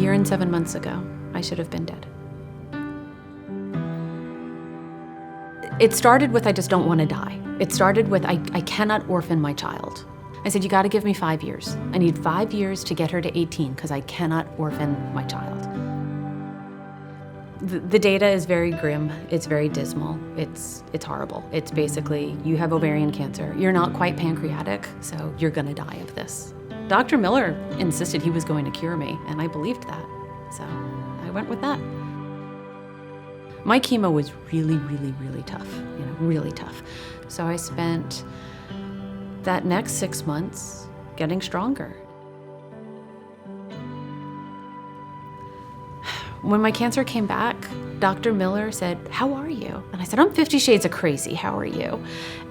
year and 7 months ago, I should have been dead. It started with, I just don't want to die. It started with, I cannot orphan my child. I said, you got to give me 5 years. I need 5 years to get her to 18 because I cannot orphan my child. The data is very grim. It's very dismal. It's horrible. It's basically, you have ovarian cancer. You're not quite pancreatic, so you're going to die of this. Dr. Miller insisted he was going to cure me, and I believed that. So I went with that. My chemo was really, really, really tough, really tough. So I spent that next 6 months getting stronger. When my cancer came back, Dr. Miller said, how are you? And I said, I'm 50 shades of crazy, how are you?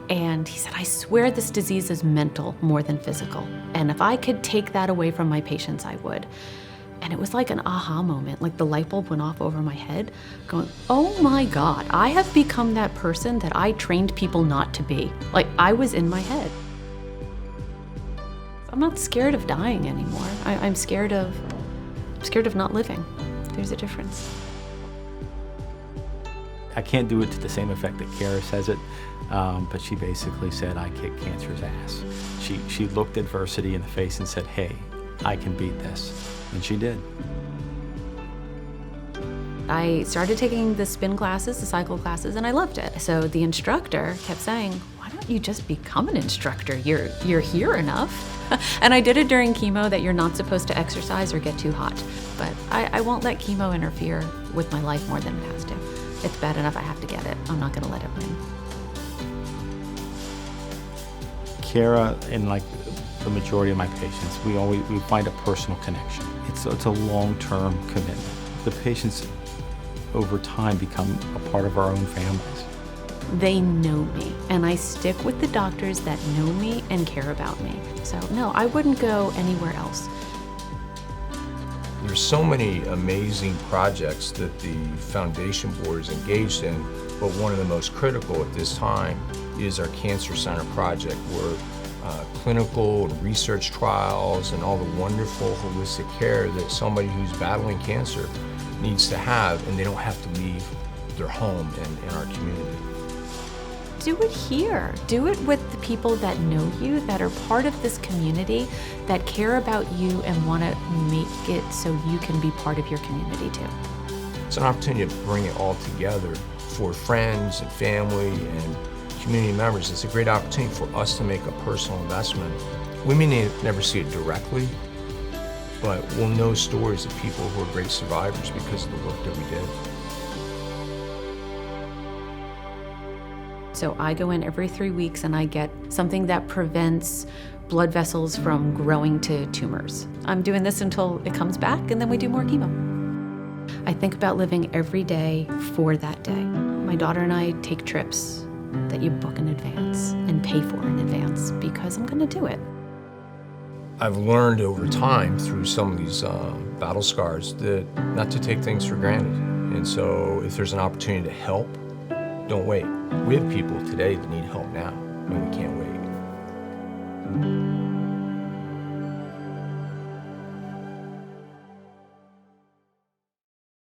And he said, I swear this disease is mental more than physical. And if I could take that away from my patients, I would. And it was like an aha moment, like the light bulb went off over my head, going, oh my God, I have become that person that I trained people not to be. Like, I was in my head. I'm not scared of dying anymore. I'm scared of not living. There's a difference. I can't do it to the same effect that Cara says it, but she basically said, I kick cancer's ass. She looked adversity in the face and said, hey, I can beat this. And she did. I started taking the spin classes, the cycle classes, and I loved it. So the instructor kept saying, why don't you just become an instructor? You're here enough. And I did it during chemo that you're not supposed to exercise or get too hot. But I won't let chemo interfere with my life more than it has to. It's bad enough I have to get it. I'm not gonna let it win. Cara and like the majority of my patients, we find a personal connection. It's a long-term commitment. The patients over time become a part of our own families. They know me, and I stick with the doctors that know me and care about me. So no, I wouldn't go anywhere else. There's so many amazing projects that the Foundation Board is engaged in, but one of the most critical at this time is our Cancer Center project, where clinical and research trials and all the wonderful holistic care that somebody who's battling cancer needs to have, and they don't have to leave their home and our community. Do it here. Do it with the people that know you, that are part of this community, that care about you and want to make it so you can be part of your community too. It's an opportunity to bring it all together for friends and family and community members. It's a great opportunity for us to make a personal investment. We may never see it directly, but we'll know stories of people who are great survivors because of the work that we did. So I go in every 3 weeks and I get something that prevents blood vessels from growing to tumors. I'm doing this until it comes back, and then we do more chemo. I think about living every day for that day. My daughter and I take trips that you book in advance and pay for in advance because I'm gonna do it. I've learned over time through some of these battle scars that not to take things for granted. And so if there's an opportunity to help, don't wait. We have people today that need help now, and we can't wait.